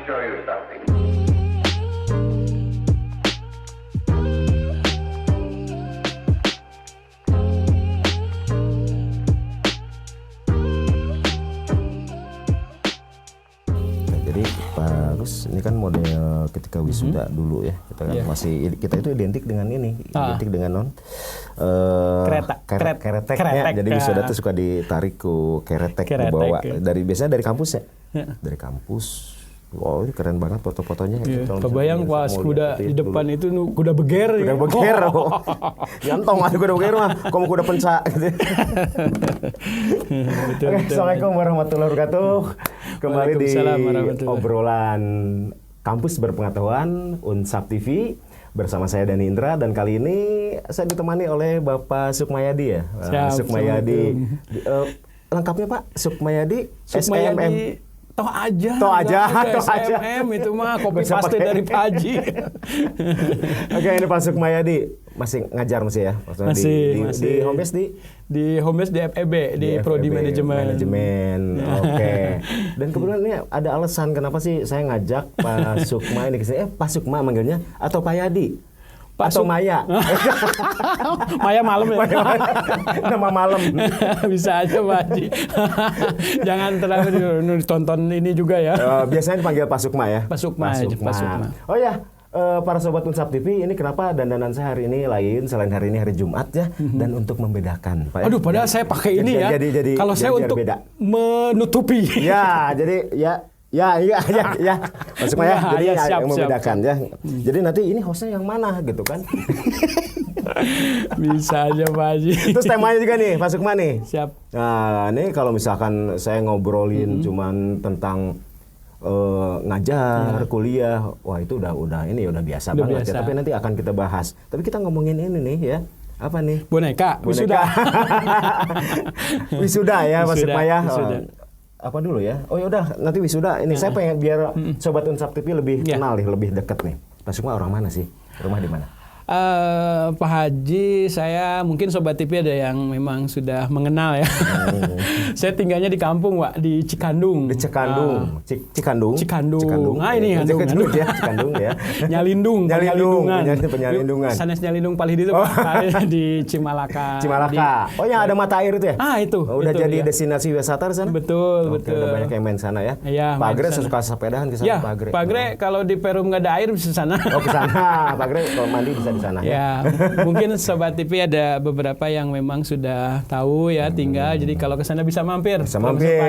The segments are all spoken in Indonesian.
show you something. Jadi Pak Agus, ini kan model ketika wisuda dulu ya, kita kan kita itu identik dengan ini, identik dengan kereteknya. Jadi wisuda tuh suka ditarik ke keretek dibawa biasanya dari kampus ya, dari kampus. Wow, ini keren banget foto-fotonya. Kebayang pas kuda di depan itu kuda beger. Kuda beger. Yantong ada kuda beger mah, kamu kuda penca gitu. Oke, Assalamualaikum warahmatullahi wabarakatuh. Kembali di obrolan kampus berpengetahuan Unsap TV bersama saya Dani Indra, dan kali ini saya ditemani oleh Bapak Sukmayadi ya. Sukmayadi. Lengkapnya Pak, Sukmayadi SMM. Toh aja SMM itu mah copy paste dari Pak Haji. Oke, ini Pak Sukmayadi masih ngajar ya? Masih. Di home base di FEB di Prodi Manajemen. Oke. Dan kebetulan ini ada alasan kenapa sih saya ngajak Pak Sukma ini ke sini. Pak Sukma manggilnya atau Pak Yadi? Atau Maya? Maya malam ya? Nama malam. Bisa aja Pak Haji. Jangan terlalu ditonton ini juga ya. Biasanya dipanggil Pak Sukma ya? Pak Sukma. Oh ya, para sobat Unsap TV, ini kenapa dandanan saya hari ini lain selain hari ini hari Jumat ya, dan untuk membedakan Pak. Aduh, padahal saya pakai ini ya. Kalau saya untuk beda. Menutupi. Ya, jadi ya. Masuk ya. Jadi yang membedakan ya. Jadi nanti ini hostnya yang mana gitu kan? Bisa aja Pak Haji. Terus temanya juga nih, Pak Sukma nih. Siap. Nah, ini kalau misalkan saya ngobrolin cuman tentang ngajar, kuliah, wah itu udah biasa banget ya. Tapi nanti akan kita bahas. Tapi kita ngomongin ini nih ya. Apa nih? Boneka. Wisuda ya, Pak Sukma ya. Apa dulu ya? Oh ya udah, nanti wisuda. Ini saya pengen biar sobat Unsap TV lebih kenal nih, lebih dekat nih. Pak Sukma orang mana sih? Rumah di mana? Pak Haji, saya mungkin sobat TV ada yang memang sudah mengenal ya. Saya tinggalnya di kampung, Pak, di Cikandung. Di Cikandung. Cikandung. Nah, ini Cikandung ya, Cikandung ya. Penyalindungan. Sanes Nyalindung paling itu Pak, di Cimalaka. Oh, yang ada mata air itu ya? Itu. Udah itu, jadi destinasi wisata di sana? Betul. Udah banyak yang main sana ya. Iya. Pak Gre suka sepedahan ke sana, Pak Gre. Pak Gre kalau di Perum nggak ada air bisa sana. Oh, ke sana. Pak Gre kalau mandi bisa di sana ya. Mungkin sobat TV ada beberapa yang memang sudah tahu ya tinggal. Jadi kalau ke sana bisa mampir. Oke,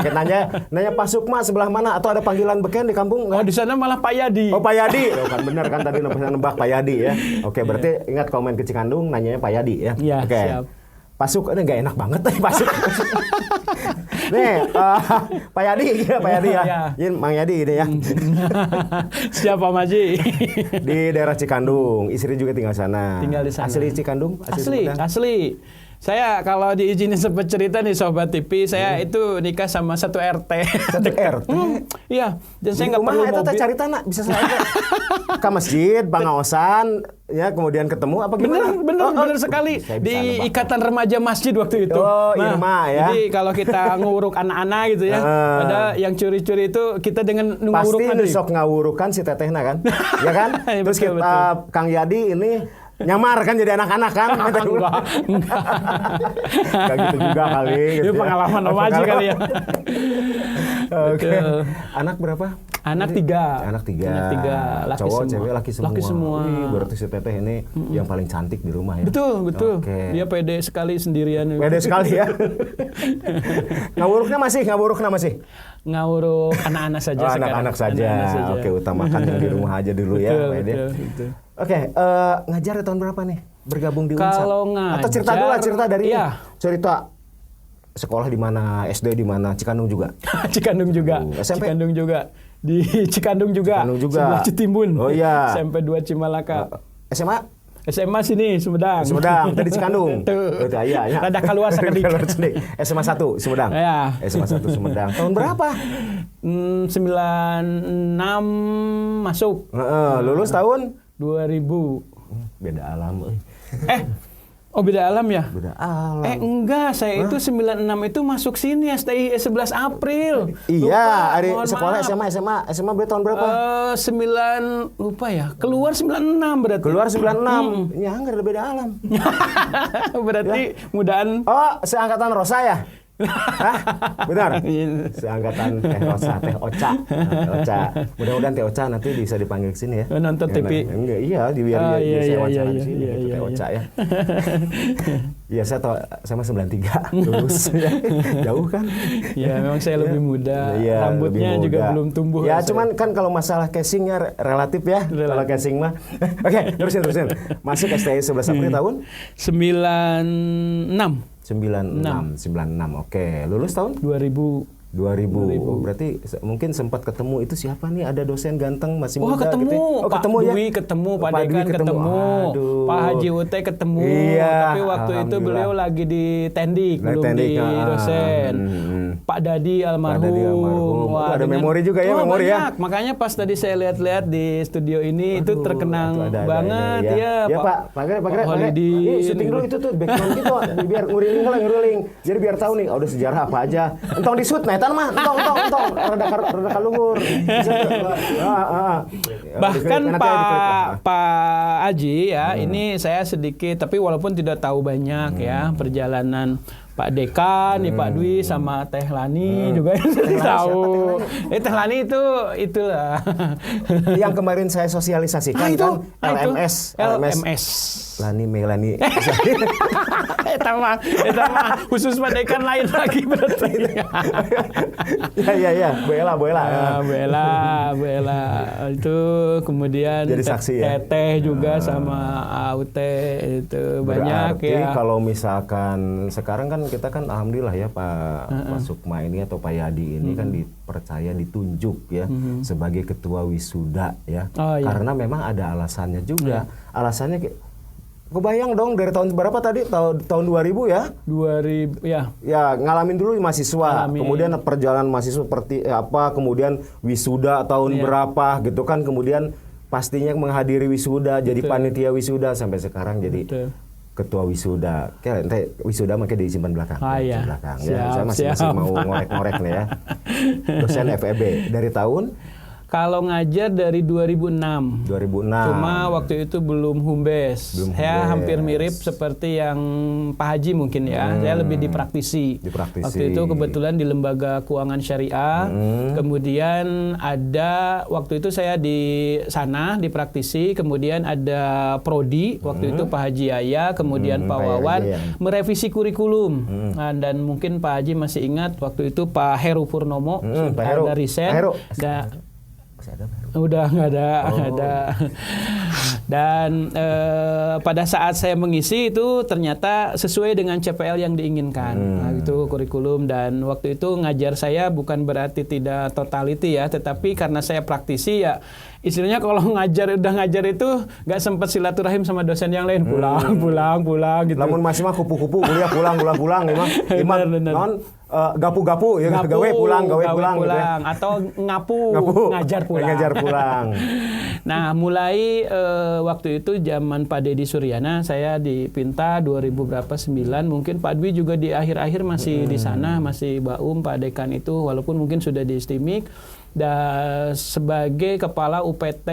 kita nanya Pak Sukma sebelah mana, atau ada panggilan beken di kampung? Oh, di sana malah Pak Yadi. Oh, Pak Yadi. Kan benar kan tadi nembak Pak Yadi ya. Oke, berarti ingat komen ke Cikandung nanyanya Pak Yadi ya. Iya, oke. siap. Pak Suk, ini nggak enak banget nih Pak Suk. Nih, Pak Yadi ya. Ini Mang Yadi ini ya. Siapa Maji? Di daerah Cikandung, istri juga tinggal sana. Tinggal di sana. Asli Cikandung? Asli. Saya kalau diizinin sempat cerita nih sobat TV, saya itu nikah sama satu RT. Satu RT? Iya. Dan saya nggak perlu mobil. Cari tanah bisa saja. Ke masjid, bangaosan, ya kemudian ketemu apa gimana? Bener sekali. Di ikatan remaja masjid waktu itu. Oh, Irma ya. Jadi kalau kita nguruk anak-anak gitu ya, ada yang curi-curi itu kita dengan nguruk pasti sok ngawurukan si tetehna kan, ya kan? Terus kita Kang Yadi ini nyamar kan jadi anak-anak kan? Enggak. Gak gitu juga kali. Itu pengalaman Om Haji kali ya. Oke. Anak berapa? Anak tiga. Laki cowok, cewek, laki semua. Wih, berarti si teteh ini yang paling cantik di rumah ya? Betul. Okay. Dia pede sekali sendirian. Pede sekali ya? Ngawuruknya masih? Ngawuruk anak-anak saja sekarang. Anak-anak saja. Oke, utamakan yang di rumah aja dulu ya. Betul. Oke, ngajar tahun berapa nih? Bergabung di Unsap? Kalau ngajar, atau cerita dari cerita sekolah di mana, SD di mana, Cikandung juga. Cikandung juga. SMP? Cikandung juga. Di Cikandung juga. Sebelah Citimbun. Oh iya. SMP 2 Cimalaka. SMA sini Sumedang. Tadi Cikandung. Tuh. Iya. Rada keluar sedikit. SMA 1 Sumedang. Ya. SMA 1 Sumedang. Tahun berapa? 96 masuk. Lulus tahun 2000. Beda alam. Oh, beda alam ya? Beda alam. Enggak, saya itu 96 itu masuk sini STI 11 April. Iya, hari sekolah SMA berarti tahun berapa? lupa ya. Keluar 96 berarti. Keluar 96. Ya, enggak ada beda alam. Berarti mudaan. Oh, seangkatan Rosa ya? Hah? Benar? Seangkatan Teh Rosa, Teh Ocha. Mudah-mudahan Teh Ocha nanti bisa dipanggil ke sini ya. Nonton TV. Enggak, iya, biar saya wawancara di sini. Teh Ocha ya. Iya, saya tahu sama 93 lulus. Jauh kan? Ya, memang saya lebih muda. Ya, rambutnya juga belum tumbuh. Ya, cuman kan kalau masalah casingnya relatif ya. Kalau casing mah. Oke, terusin. Masuk STI 11 April tahun? 96. 96. Oke, lulus tahun? 2000. Berarti mungkin sempat ketemu itu siapa nih? Ada dosen ganteng masih muda ketemu. gitu. Oh, Pak ketemu ya? Dwi ketemu, Pak Dekan ketemu. Aduh. Pak Haji Ute ketemu. Iya, Tapi waktu itu beliau lagi di Tendik, belum di dosen. Pak Dadi almarhum. Wah, ada memori juga ya, memori banyak. ya. Makanya pas tadi saya lihat-lihat di studio ini itu terkenang banget ya. Ya Pak Holidi. Syuting dulu itu tuh background gitu biar nguriling. Jadi biar tahu nih udah sejarah apa aja. Entong di shoot netan mah, entong rada kaluhur. Bahkan Pak Aji ya, ini saya sedikit tapi walaupun tidak tahu banyak ya perjalanan Pak Dekan, Pak Dwi sama Teh Lani juga tahu. Teh Lani itulah. Yang kemarin saya sosialisasikan kan LMS. Lani Melani. Eta mah khusus Pak Dekan lain lagi berarti. Ya. Bella. Itu kemudian jadi saksi ya. Teteh juga sama Aute itu banyak berarti ya. Kalau misalkan sekarang kan kita kan alhamdulillah ya Pak Sukma ini atau Pak Yadi ini kan dipercaya ditunjuk ya sebagai ketua wisuda ya. Karena memang ada alasannya juga. Alasannya kebayang dong dari tahun berapa tadi? Tahun 2000 ya? 2000 ya. Ya, ngalamin dulu mahasiswa. Kemudian perjalanan mahasiswa seperti apa, kemudian wisuda tahun berapa gitu kan. Kemudian pastinya menghadiri wisuda, jadi panitia wisuda sampai sekarang jadi ketua wisuda. Kayak wisuda makanya disimpan belakang. Belakang. Ya, saya masih mau ngorek-ngorek nih ya. Dosen FEB dari tahun kalau ngajar dari 2006. Cuma waktu itu belum humbes. Saya hampir mirip seperti yang Pak Haji mungkin ya. Saya lebih di praktisi. Waktu itu kebetulan di Lembaga Keuangan Syariah. Kemudian ada waktu itu saya di sana di praktisi. Kemudian ada prodi. Waktu itu Pak Haji Yaya. Kemudian Pak Wawan merevisi kurikulum. Nah, dan mungkin Pak Haji masih ingat waktu itu Pak Heru Purnomo sudah ada riset. Udah nggak ada. Dan pada saat saya mengisi itu ternyata sesuai dengan CPL yang diinginkan. Nah, itu kurikulum dan waktu itu ngajar saya bukan berarti tidak totality ya, tetapi karena saya praktisi ya istilahnya kalau udah ngajar itu nggak sempat silaturahim sama dosen yang lain pulang gitu. Lamun masih mah kupu-kupu kuliah pulang Iman non gapu-gapu ya gawe pulang gitu ya. Atau ngapu ngajar pulang. Nah, mulai waktu itu zaman Pak Dedi Suryana saya dipinta 2009 mungkin Pak Dwi juga di akhir-akhir masih di sana, masih Baum Pak Dekan itu walaupun mungkin sudah di Stimik. Dan sebagai kepala UPT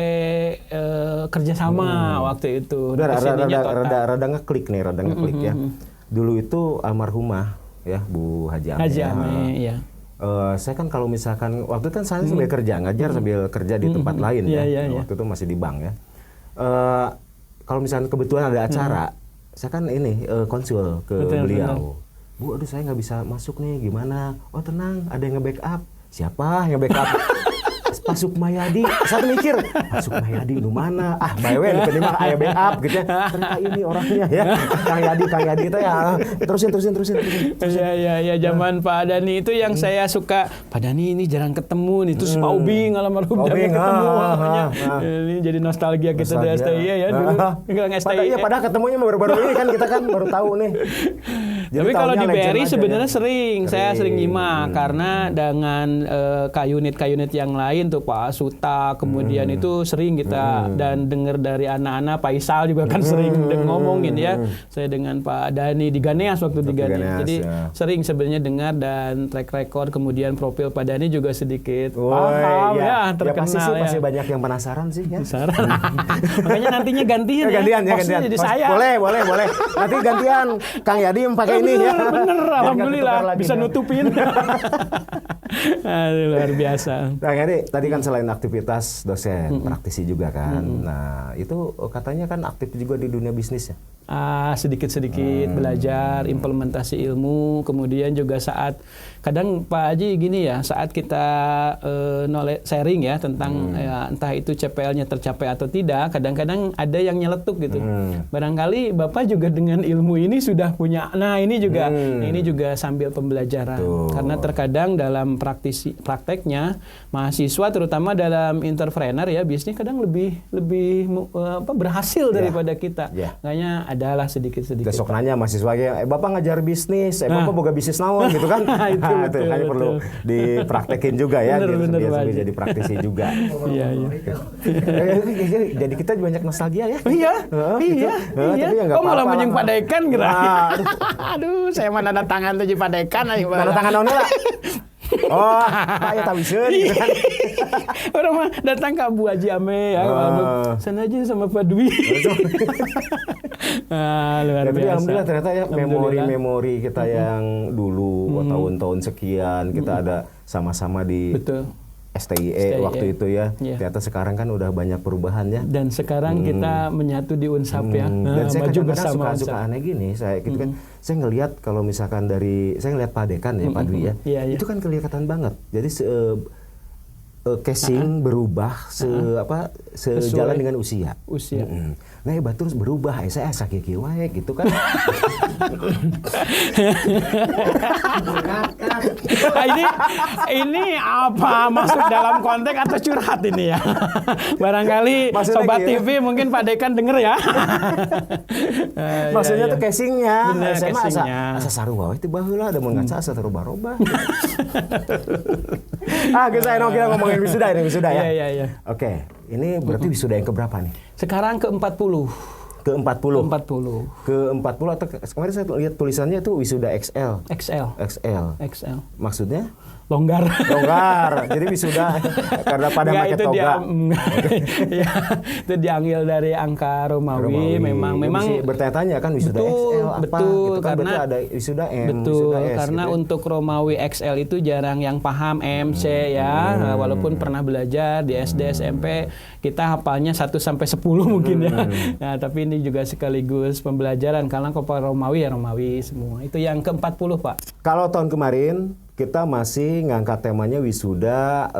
kerjasama waktu itu. Rada ngeklik ya. Dulu itu almarhumah ya Bu Haji Ame. Ya. Saya kan kalau misalkan waktu itu kan saya sambil kerja ngajar sambil kerja di tempat lain ya. Waktu itu masih di bank ya. Kalau misalkan kebetulan ada acara, saya kan ini konsul ke beliau. Bu, aduh saya nggak bisa masuk nih, gimana? Oh tenang, ada yang nge-backup. Siapa yang backup? Pak Sukmayadi. Saya mikir, Pak Sukmayadi di mana? By the way, mah aya backup gitu ya. Ternyata ini orangnya ya. Kang Yadi itu ya. Terusin. Ya zaman Pak Dani itu yang saya suka. Pak Dani ini jarang ketemu nih. Terus Pak Ubing almarhum jarang ketemu. Ini jadi nostalgia kita di STI ya dulu. Padahal ketemunya baru-baru ini kan kita kan baru tahu nih. Tapi kalau di BRI sebenarnya sering. Saya sering nyimak karena dengan unit yang lain tuh Pak Suta, kemudian itu sering kita dan dengar dari anak-anak, Pak Isal juga kan sering ngomongin ya. Saya dengan Pak Dani di Ganeas waktu di Ganeas. Jadi sering sebenarnya dengar dan track record, kemudian profil Pak Dani juga sedikit paham ya, terkenal pasti banyak yang penasaran sih ya. Penasaran. Makanya nantinya gantian gantian. Jadi saya. Boleh. Nanti gantian Kang Yadim pakai ini ya. Bener, alhamdulillah bisa nutupin. Luar biasa. Kang Yadi, tadi kan selain aktivitas dosen, praktisi juga kan. Nah, itu katanya kan aktif juga di dunia bisnis ya. Sedikit-sedikit belajar implementasi ilmu, kemudian juga saat kadang Pak Haji gini ya, saat kita sharing ya tentang ya, entah itu CPL-nya tercapai atau tidak, kadang-kadang ada yang nyeletuk gitu. Barangkali Bapak juga dengan ilmu ini sudah punya, ini juga sambil pembelajaran. Karena terkadang dalam prakteknya mahasiswa terutama dalam entrepreneur ya bisnis kadang lebih berhasil daripada kita. Makanya adalah sedikit-sedikit. Besok nanya mahasiswa Bapak ngajar bisnis, Bapak boga bisnis naon gitu kan. Itu hanya perlu dipraktekin juga ya, biar jadi praktisi juga. Iya. Jadi kita banyak nostalgia ya. Iya. Tapi ya nggak apa-apa. Kok malah menyeng Pak Dekan kira. Aduh, saya mana ada tangan tuh Pak Dekan. Tanda tangan naon lah. Oh, Pak ya tawiseun gitu kan. Orang mah datang ke Abu Haji Ame ya, sana aja sama Pak Dwi. Luar biasa. Alhamdulillah ternyata ya memori kita yang dulu tahun-tahun sekian kita ada sama-sama di STIE waktu itu ya. Ternyata sekarang kan udah banyak perubahan ya. Dan sekarang kita menyatu di Unsap ya. Dan saya kadang-kadang suka aneh gini, saya ngelihat kalau misalkan saya ngelihat Pak Dekan ya, Pak Dwi ya. Itu kan kelihatan banget. Jadi casing berubah sejalan dengan usia. Nah, hebat terus berubah. Saya sakit wae gitu kan. Ini apa masuk dalam konteks atau curhat ini ya? Barangkali maksudnya Sobat TV mungkin Pak Dekan denger ya. Maksudnya tuh casingnya. Saya asa sarua itu baheula ada mun ngaca asa sarubah-robah. Kita ngomongin wisuda ya. Iya. Oke, ini berarti wisuda yang keberapa nih? Sekarang ke-40. Ke-40 atau kemarin saya lihat tulisannya itu wisuda XL. XL. Maksudnya? Longgar. Jadi wisuda karena pada pakai toga. Itu diambil dari angka Romawi. Memang bertanya-tanya kan wisuda XL apa? Betul, gitu kan karena ada wisuda M, betul, wisuda S. Karena gitu. Untuk Romawi XL itu jarang yang paham MC ya. Walaupun pernah belajar di SD, SMP, kita hafalnya 1 sampai 10 mungkin ya. Nah, tapi ini juga sekaligus pembelajaran karena kalau Romawi ya Romawi semua. Itu yang ke-40, Pak. Kalau tahun kemarin kita masih ngangkat temanya wisuda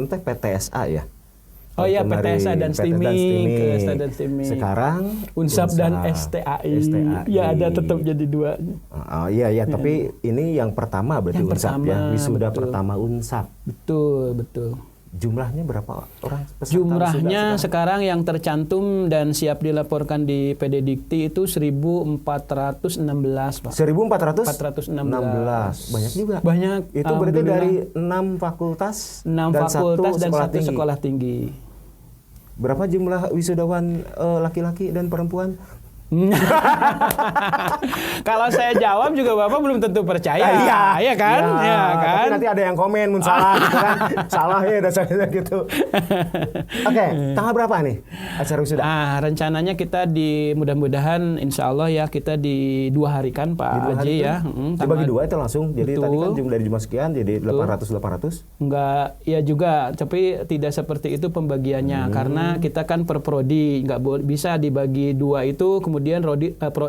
PTSA ya. Oh iya, PTSA dan STIMIK. Sekarang Unsap dan STAI. Ya ada tetap jadi 2. Iya, tapi ini yang pertama berarti yang Unsap pertama, ya. Wisuda pertama Unsap. Betul. Jumlahnya berapa orang peserta? Jumlahnya sekarang yang tercantum dan siap dilaporkan di PD Dikti itu 1.416, Pak. 1.416? Banyak juga. Banyak. Itu berarti dari 6 fakultas dan 1 sekolah tinggi. Berapa jumlah wisudawan laki-laki dan perempuan? Kalau saya jawab juga Bapak belum tentu percaya. Iya kan? Tapi nanti ada yang komen mun salah gitu kan. Salah ya dasarnya gitu. Oke, tanggal berapa nih acara wisuda? Rencananya kita mudah-mudahan insya Allah ya kita di 2 hari kan Pak Haji ya. Dibagi 2 itu langsung. Jadi tadi kan dari jumlah sekian jadi 800. Enggak, ya juga, tapi tidak seperti itu pembagiannya karena kita kan per prodi, nggak bisa dibagi 2 itu kemudian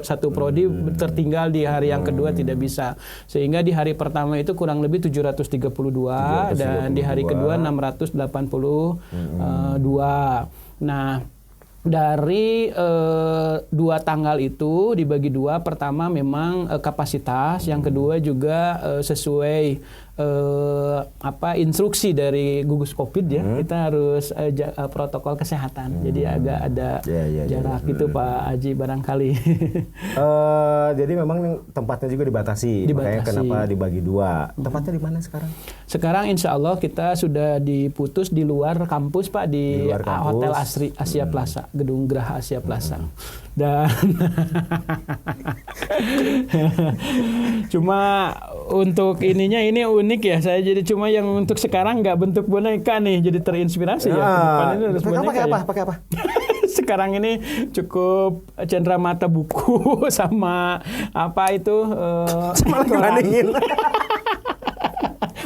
satu prodi tertinggal di hari yang kedua tidak bisa. Sehingga di hari pertama itu kurang lebih 732 dan di hari kedua 682. Nah, dari 2 tanggal itu dibagi 2, pertama memang kapasitas, yang kedua juga sesuai instruksi dari gugus Covid ya, kita harus protokol kesehatan. Jadi agak ada jarak gitu Pak Haji barangkali. Jadi memang tempatnya juga dibatasi. Makanya kenapa dibagi dua. Tempatnya di mana sekarang? Sekarang insya Allah kita sudah diputus di luar kampus Pak, di Hotel Asia Plaza, Gedung Geraha Asia Plaza. Dan cuma untuk ininya ini unik ya, saya jadi cuma yang untuk sekarang nggak bentuk boneka nih, jadi terinspirasi ya. Pakai apa? Sekarang ini cukup cenderamata buku sama apa itu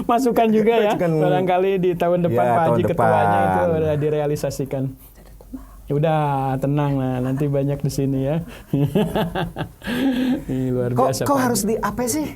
masukan juga ya. Barangkali di tahun depan Pak Haji ketuanya itu udah direalisasikan. Udah tenang lah, nanti banyak di sini ya. Luar biasa. Kok harus di AP sih?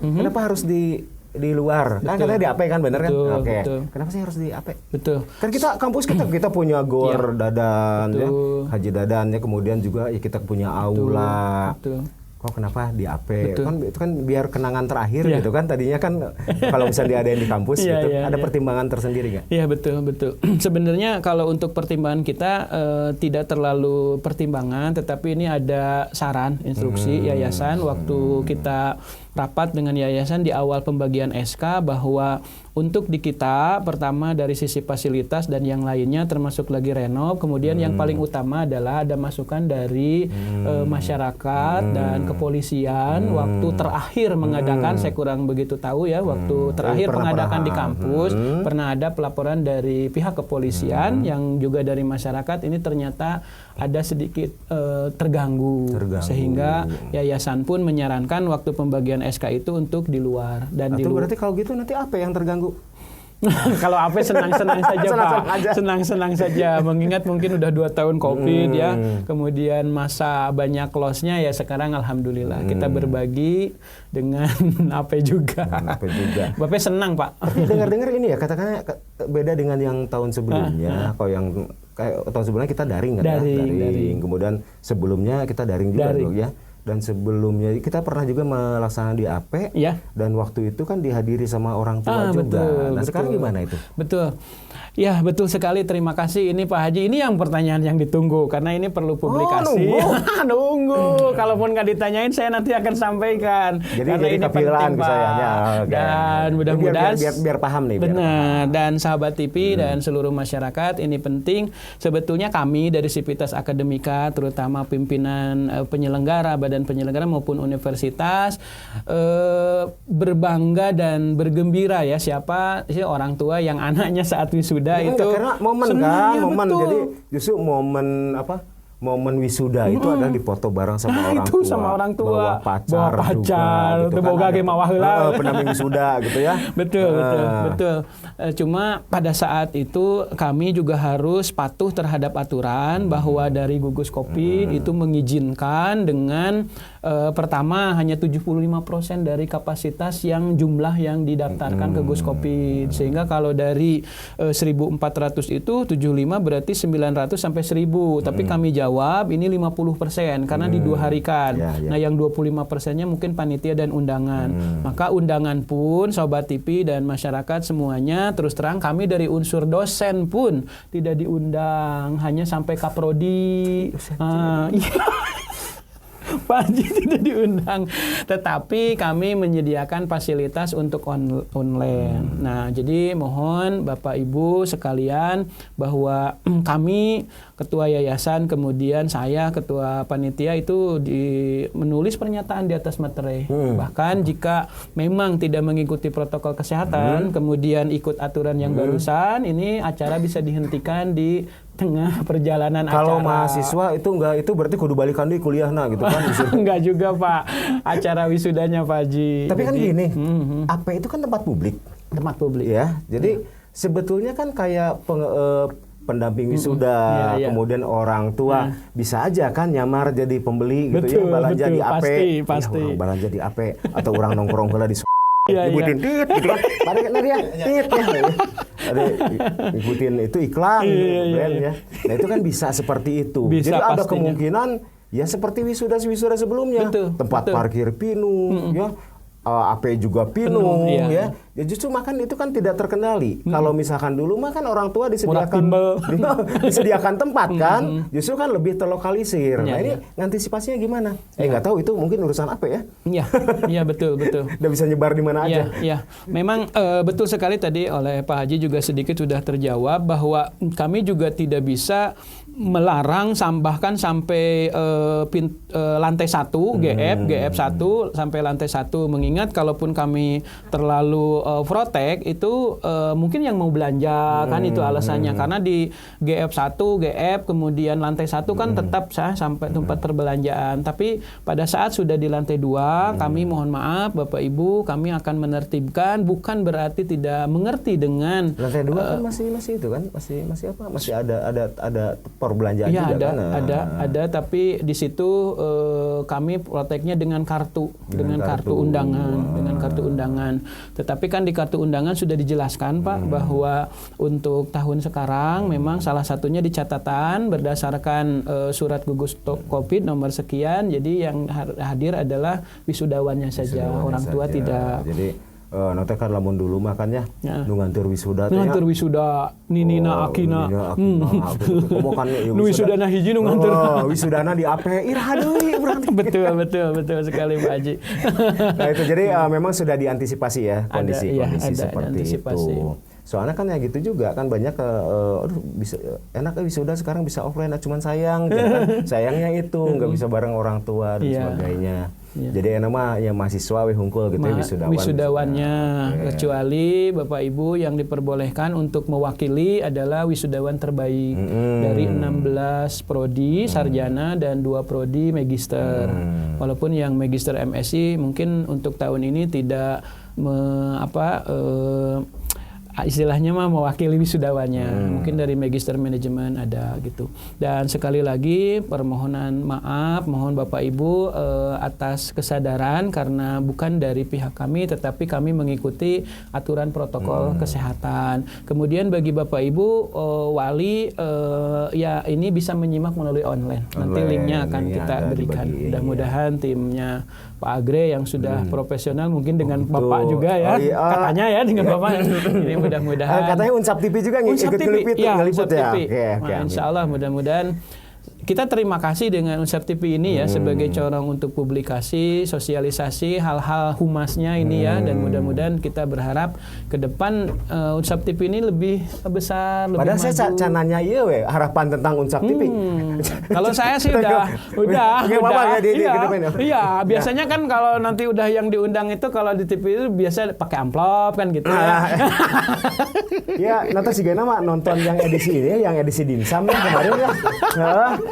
Kenapa harus di luar? Kan katanya di AP kan, bener kan? Oke. Kenapa sih harus di AP? Betul. Kan kampus kita punya GOR Dadan ya, Haji Dadan ya, kemudian juga ya kita punya aula. Betul. Kok kenapa di AP? Kan itu kan biar kenangan terakhir gitu kan. Tadinya kan kalau misalnya diadain di kampus gitu, ada pertimbangan tersendiri nggak? Iya betul. Sebenarnya kalau untuk pertimbangan kita tidak terlalu pertimbangan, tetapi ini ada saran, instruksi yayasan waktu kita rapat dengan yayasan di awal pembagian SK bahwa untuk di kita pertama dari sisi fasilitas dan yang lainnya termasuk lagi renov, kemudian yang paling utama adalah ada masukan dari masyarakat dan kepolisian waktu terakhir mengadakan, saya kurang begitu tahu ya, waktu terakhir mengadakan di kampus pernah ada pelaporan dari pihak kepolisian yang juga dari masyarakat, ini ternyata ada sedikit terganggu sehingga yayasan pun menyarankan waktu pembagian SK itu untuk di luar dan di luar. Berarti kalau gitu nanti apa yang terganggu? Kalau apa senang-senang saja Pak, senang-senang saja. Mengingat mungkin udah 2 tahun COVID ya, kemudian masa banyak loss-nya ya, sekarang alhamdulillah kita berbagi dengan AP juga. Bapak senang Pak. Tapi dengar-dengar ini ya, katakannya beda dengan yang tahun sebelumnya. Kalau yang kayak tahun sebelumnya kita daring kan? Daring. Kemudian sebelumnya kita daring juga ya. Dan sebelumnya kita pernah juga melaksanakan di AP, dan waktu itu kan dihadiri sama orang tua juga. Sekarang gimana itu? Betul. Ya betul sekali, terima kasih. Ini Pak Haji, ini yang pertanyaan yang ditunggu karena ini perlu publikasi. Nunggu. Kalaupun nggak ditanyain saya nanti akan sampaikan. Jadi ini penting Pak. Dan mudah-mudahan biar paham nih. Benar. Dan sahabat TV dan seluruh masyarakat, ini penting. Sebetulnya kami dari Sivitas Akademika, terutama pimpinan penyelenggara, badan penyelenggara maupun universitas, berbangga dan bergembira ya, siapa sih orang tua yang anaknya saat wisuda itu karena momen kan, jadi justru momen wisuda itu adalah dipoto bareng sama orang tua. Sama orang tua. Bawa pacar itu boga ge mawah heula. Pendamping wisuda gitu ya. Betul. Cuma pada saat itu kami juga harus patuh terhadap aturan bahwa dari gugus Covid itu mengizinkan dengan pertama hanya 75% dari kapasitas yang jumlah yang didaftarkan ke gugus Covid. Sehingga kalau dari 1.400 itu 75 berarti 900 sampai 1.000. Tapi kami jawab ini 50% karena didua-harikan. Nah yang 25%-nya mungkin panitia dan undangan. Maka undangan pun Sobat TV dan masyarakat semuanya, terus terang kami dari unsur dosen pun tidak diundang, hanya sampai kaprodi. Pak Haji tidak diundang, tetapi kami menyediakan fasilitas untuk online. Nah, jadi mohon Bapak Ibu sekalian bahwa kami ketua yayasan, kemudian saya ketua panitia itu menulis pernyataan di atas materai. Bahkan jika memang tidak mengikuti protokol kesehatan, kemudian ikut aturan yang barusan, ini acara bisa dihentikan di tengah perjalanan acara. Kalau mahasiswa itu enggak, itu berarti kudu balikan di kuliah gitu kan. Enggak juga Pak, acara wisudanya Pak Haji. Tapi kan gini, AP itu kan tempat publik. Tempat publik. Ya, jadi sebetulnya kan kayak pendamping wisuda, kemudian orang tua bisa aja kan nyamar jadi pembeli gitu, belanja di AP. Pasti. Orang belanja di AP atau orang nongkrong heula di ikutin tit gitu kan. Balik dia tit ya. Ada ikutin itu iklan brand ya. Nah, itu kan bisa seperti itu. Jadi ada kemungkinan ya seperti wisuda sebelumnya. Tempat parkir penuh ya. AP juga penuh ya. Ya justru makan itu kan tidak terkendali. Kalau misalkan dulu mah kan orang tua disediakan tempat kan, justru kan lebih terlokalisir. Nah ini antisipasinya gimana? Nggak tahu, itu mungkin urusan AP ya. Iya betul. Udah bisa nyebar di mana aja. Iya. Memang betul sekali tadi oleh Pak Haji juga sedikit sudah terjawab bahwa kami juga tidak bisa melarang bahkan sampai lantai 1 GF 1 sampai lantai 1, mengingat kalaupun kami terlalu protek itu mungkin yang mau belanja kan itu alasannya, karena di GF 1 GF kemudian lantai 1 kan tetap sampai tempat perbelanjaan, tapi pada saat sudah di lantai 2 kami mohon maaf Bapak Ibu, kami akan menertibkan, bukan berarti tidak mengerti dengan lantai 2 kan masih itu kan masih ada perbelanjaan ya, juga ada tapi di situ kami proteknya dengan kartu undangan. Tetapi kan di kartu undangan sudah dijelaskan Pak bahwa untuk tahun sekarang memang salah satunya di catatan berdasarkan surat gugus Covid nomor sekian, jadi yang hadir adalah wisudawannya saja, orang tua tidak. Jadi nanti kan lamun dulu makannya nungantur wisuda ninina akina wisudana hiji nungantur wisudana di AP iraha deui berarti. betul sekali Pak Haji. Nah itu jadi memang sudah diantisipasi ya kondisi seperti itu. Soalnya kan ya gitu juga kan banyak bisa enak wisuda sekarang bisa offline, cuma sayang kan sayangnya itu nggak bisa bareng orang tua dan sebagainya. Jadi enak mah ya mahasiswa hungkul gitu wisudawannya. Kecuali Bapak Ibu yang diperbolehkan untuk mewakili adalah wisudawan terbaik dari 16 prodi sarjana dan 2 prodi magister. Walaupun yang magister MSc mungkin untuk tahun ini tidak istilahnya mah mewakili wisudawannya, mungkin dari magister manajemen ada gitu. Dan sekali lagi permohonan maaf, mohon Bapak Ibu atas kesadaran karena bukan dari pihak kami, tetapi kami mengikuti aturan protokol kesehatan. Kemudian bagi Bapak Ibu wali ya ini bisa menyimak melalui online. Nanti linknya akan kita berikan. Mudah-mudahan timnya Pak Agre yang sudah profesional mungkin dengan Bapak juga ya, katanya ya dengan Bapak. Ini mudah-mudahan. Katanya Unsap TV juga ikut ngeliput ya. Nah, insya Allah mudah-mudahan kita terima kasih dengan Unsap TV ini ya sebagai corong untuk publikasi, sosialisasi hal-hal humasnya ini ya, dan mudah-mudahan kita berharap ke depan Unsap TV ini lebih besar, lebih padahal maju. Saya cananya harapan tentang Unsap TV. Kalau saya sih udah. Iya, biasanya kan kalau nanti udah yang diundang itu kalau di TV itu biasa pakai amplop kan gitu ya. Ya, nanti si Gena mah nonton yang edisi ini, yang edisi dimsum kemarin ya.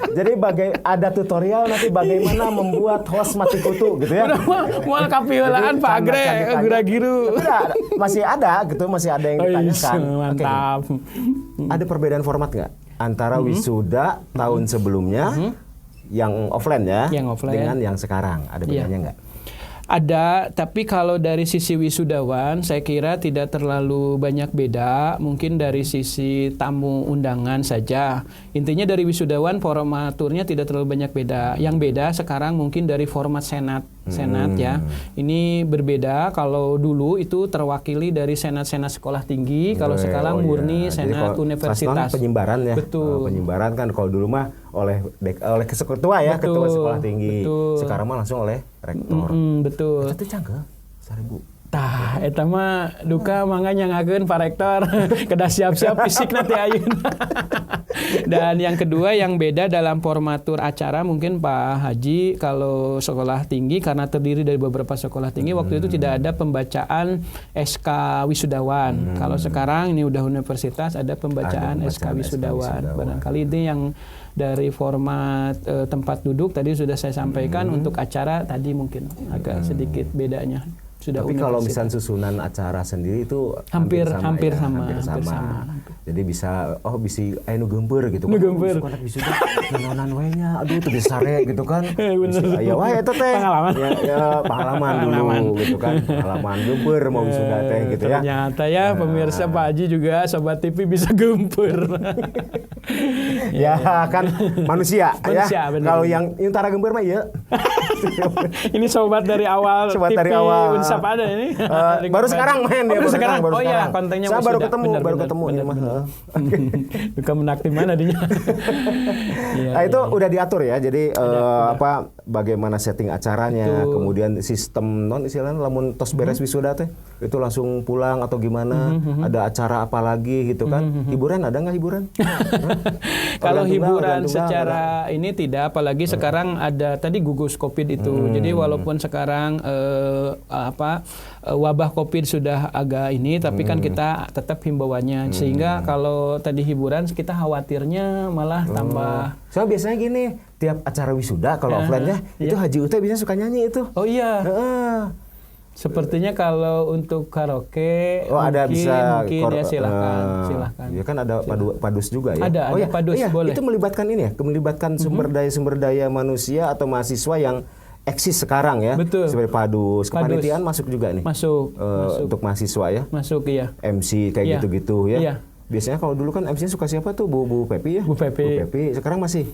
Jadi ada tutorial nanti bagaimana membuat host mati kutu gitu ya. Mau kapilaan Pak Agre, gura-giru. Masih ada yang ditanyakan. Mantap. Ada perbedaan format nggak antara wisuda tahun sebelumnya yang offline ya, dengan yang sekarang? Ada bedanya nggak? Ada, tapi kalau dari sisi wisudawan saya kira tidak terlalu banyak beda, mungkin dari sisi tamu undangan saja. Intinya dari wisudawan formaturnya tidak terlalu banyak beda. Yang beda sekarang mungkin dari format senat ya. Ini berbeda, kalau dulu itu terwakili dari senat-senat sekolah tinggi, kalau sekarang murni senat universitas. Penyimbaran ya. Betul. Penyimbaran kan kalau dulu mah oleh ketua ya, ketua sekolah tinggi. Betul. Sekarang mah langsung oleh rektor. Betul. Itu canggih 1000. Tah, eta mah duka mangga nyangakeun Pak Rektor. Kedah siap-siap fisik nanti ayeuna. Dan yang kedua yang beda dalam formatur acara mungkin Pak Haji kalau sekolah tinggi karena terdiri dari beberapa sekolah tinggi waktu itu tidak ada pembacaan SK wisudawan. Kalau sekarang ini udah universitas ada pembacaan SK wisudawan. Barangkali ini yang dari format tempat duduk tadi sudah saya sampaikan, untuk acara tadi mungkin agak sedikit bedanya. Tapi kalau misalnya susunan acara sendiri itu hampir sama. Jadi bisa anu geumpeur gitu kan. Suka wisuda nanonan we nya, aduh teu bisa sare gitu kan. Ya wae eta teh. Pengalaman. Ya pengalaman dulu gitu kan. Pengalaman geumpeur mau wisuda teh gitu ya. Ternyata ya pemirsa Pak Haji juga Sobat TV bisa geumpeur. Ya kan manusia ya. Bener. Kalau yang tara geumpeur mah ieu. Ini sobat dari awal. Sobat TV dari awal. Unsap ada ini. Baru sekarang main dia. Baru sekarang. Baru Oh iya, kontennya saya baru sudah. ketemu, baru ketemu ini mah. Bukan menaktif mana dinya. Nah, itu udah diatur ya. Jadi apa bagaimana setting acaranya, kemudian sistem non istilahnya lamun tos beres wisuda teh itu langsung pulang atau gimana? Ada acara apa lagi gitu kan? Hiburan ada nggak hiburan? Kalau hiburan secara ini tidak, apalagi sekarang ada tadi gugus Covid itu. Jadi walaupun sekarang wabah Covid sudah agak ini, tapi kan kita tetap himbauannya. Sehingga kalau tadi hiburan kita khawatirnya malah tambah. Soalnya biasanya gini, tiap acara wisuda kalau offline-nya itu Haji Ute biasanya suka nyanyi itu. Oh iya. Sepertinya kalau untuk karaoke ada bisa ya silakan. Ya kan ada padus juga ya. Ada padus boleh. Itu melibatkan ini ya, melibatkan sumber daya manusia atau mahasiswa yang eksis sekarang ya. Betul. Seperti padus, kepanitiaan masuk juga nih. Masuk. Untuk mahasiswa ya. Masuk iya. MC kayak gitu-gitu ya. Iya. Biasanya kalau dulu kan MC-nya suka siapa tuh? Bu Pepi ya? Bu Pepi. Sekarang masih?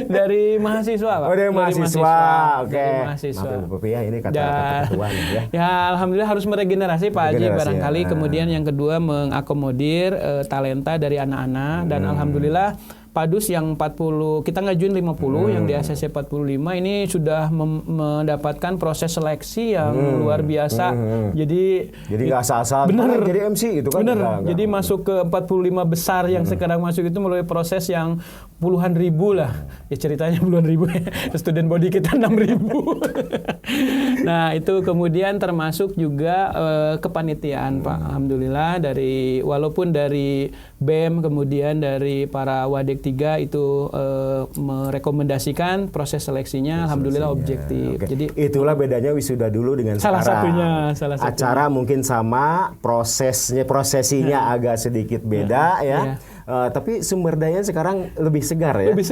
Dari mahasiswa, Pak. Dari mahasiswa. Oke. Dari mahasiswa. Bu Pepi ya, ini kata ketuaan ya. Ya, alhamdulillah harus meregenerasi Pak Haji barangkali. Kemudian yang kedua mengakomodir talenta dari anak-anak. Dan alhamdulillah Padus yang 40, kita ngajuin 50, yang di ACC 45 ini sudah mendapatkan proses seleksi yang luar biasa. Jadi nggak asal-asal jadi MC gitu kan? Bener. Jadi masuk ke 45 besar yang sekarang masuk itu melalui proses yang puluhan ribu lah. Ya ceritanya puluhan ribu. Student body kita 6.000. Nah itu kemudian termasuk juga kepanitiaan Pak. Alhamdulillah walaupun dari BEM kemudian dari para Wadik 3 itu merekomendasikan proses seleksinya alhamdulillah objektif. Okay. Jadi itulah bedanya wisuda dulu dengan salah sekarang. Salah satunya. Acara mungkin sama, prosesinya agak sedikit beda ya. Tapi sumber dayanya sekarang lebih segar ya. Lebih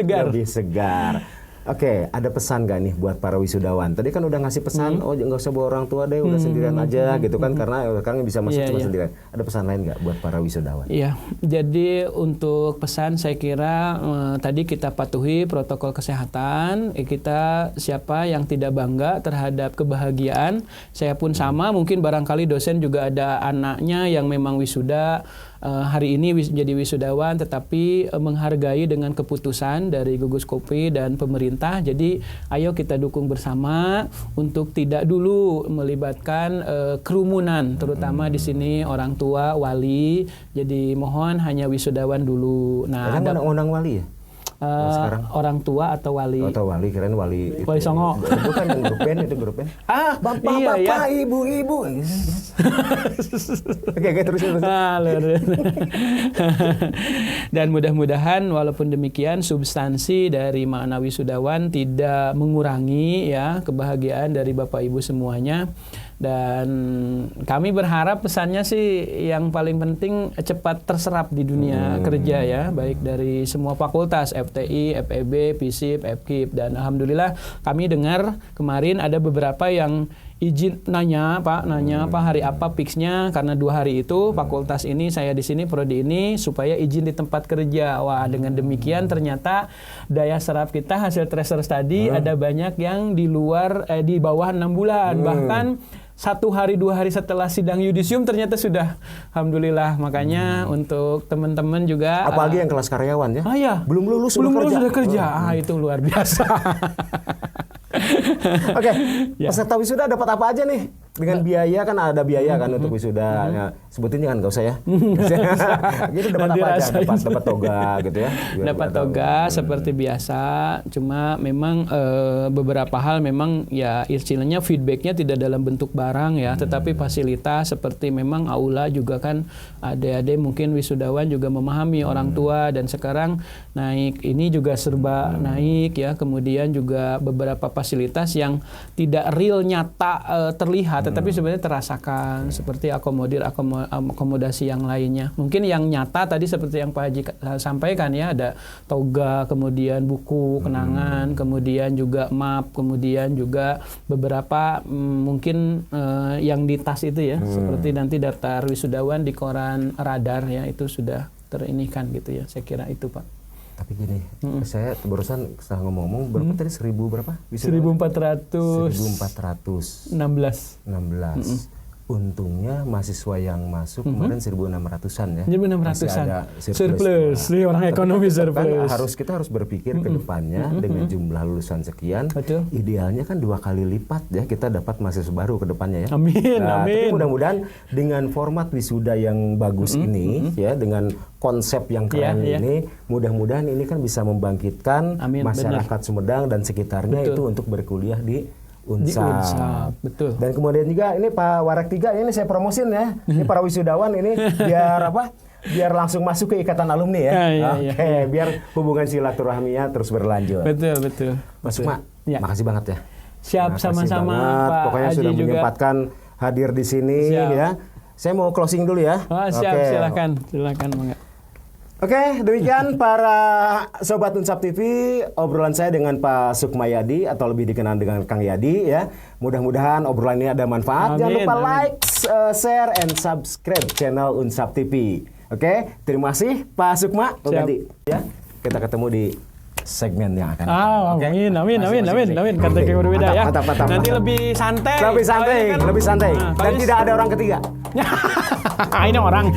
segar. Oke, ada pesan gak nih buat para wisudawan? Tadi kan udah ngasih pesan, nggak usah bawa orang tua deh, udah sendirian aja gitu kan, karena sekarang bisa masuk cuma sendirian. Ada pesan lain nggak buat para wisudawan? Iya, jadi untuk pesan saya kira tadi kita patuhi protokol kesehatan, kita siapa yang tidak bangga terhadap kebahagiaan, saya pun sama, mungkin barangkali dosen juga ada anaknya yang memang wisuda, hari ini jadi wisudawan tetapi menghargai dengan keputusan dari gugus Kopi dan pemerintah. Jadi ayo kita dukung bersama untuk tidak dulu melibatkan kerumunan, terutama di sini orang tua, wali. Jadi mohon hanya wisudawan dulu. Nah, ada undang wali ya? Orang tua atau wali? Atau wali, keren wali. Wali Songo. Itu kan yang grup band. Bapak, ibu. Oke, terus. Dan mudah-mudahan walaupun demikian substansi dari makna wisudawan tidak mengurangi ya kebahagiaan dari Bapak Ibu semuanya. Dan kami berharap pesannya sih yang paling penting cepat terserap di dunia kerja ya, baik dari semua fakultas, FTI, FEB, FISIP, FKIP. Dan alhamdulillah kami dengar kemarin ada beberapa yang izin nanya Pak hari apa fixnya, karena 2 hari itu fakultas ini saya di sini prodi ini supaya izin di tempat kerja. Wah, dengan demikian ternyata daya serap kita hasil tracer study ada banyak yang di bawah 6 bulan bahkan 1 hari 2 hari setelah sidang yudisium ternyata sudah, alhamdulillah. Makanya untuk teman-teman juga, apalagi yang kelas karyawan ya, belum lulus sudah kerja. Itu luar biasa. Oke, peserta wisuda dapat apa aja nih? Dengan biaya kan ada biaya kan untuk wisuda. Ya, sebutin jangan nggak usah ya. Gitu dapat apa aja? Dapat toga gitu ya. Dapat toga seperti biasa. Cuma memang beberapa hal memang ya istilahnya feedbacknya tidak dalam bentuk barang ya, tetapi fasilitas seperti memang aula juga kan adik-adik mungkin wisudawan juga memahami orang tua, dan sekarang naik ini juga serba naik ya. Kemudian juga beberapa fasilitas yang tidak real nyata terlihat, tetapi sebenarnya terasakan seperti akomodasi yang lainnya. Mungkin yang nyata tadi seperti yang Pak Haji sampaikan ya, ada toga, kemudian buku kenangan, kemudian juga map, kemudian juga beberapa mungkin yang di tas itu ya, seperti nanti daftar wisudawan di koran Radar ya, itu sudah terinikan gitu ya. Saya kira itu Pak. Tapi gini, saya barusan setelah ngomong-ngomong, berapa tadi 1000 berapa? 1416. 1416. Untungnya mahasiswa yang masuk kemarin 1.600-an ya. 1.600-an. Ada surplus. Nih orang ekonomi surplus. Kan kita harus berpikir ke depannya dengan jumlah lulusan sekian. Betul. Idealnya kan 2 kali lipat ya kita dapat mahasiswa baru ke depannya ya. Amin, amin. Tapi mudah-mudahan dengan format wisuda yang bagus ini ya, dengan konsep yang keren ini, mudah-mudahan ini kan bisa membangkitkan masyarakat Sumedang dan sekitarnya itu untuk berkuliah di Unsap. Betul. Dan kemudian juga ini Pak Warek 3 ini saya promosin ya. Ini para wisudawan ini biar apa? Biar langsung masuk ke ikatan alumni ya. Oke, biar hubungan silaturahminya terus berlanjut. Betul. Mas Sukma, makasih banget ya. Siap, sama-sama Pak. Pokoknya Haji sudah juga menyempatkan hadir di sini ya. Saya mau closing dulu ya. Siap, silakan Bang. Oke, demikian para Sobat Unsap TV, obrolan saya dengan Pak Sukmayadi atau lebih dikenal dengan Kang Yadi ya. Mudah-mudahan obrolan ini ada manfaat. Jangan lupa like, share, and subscribe channel Unsap TV. Oke, terima kasih Pak Sukma. Yadi ya. Kita ketemu di segmen yang akan datang. Amin. Kata yang berbeda ya. Mantap. Nanti lebih santai. Lebih santai. Dan tidak ada orang ketiga. Ini orang.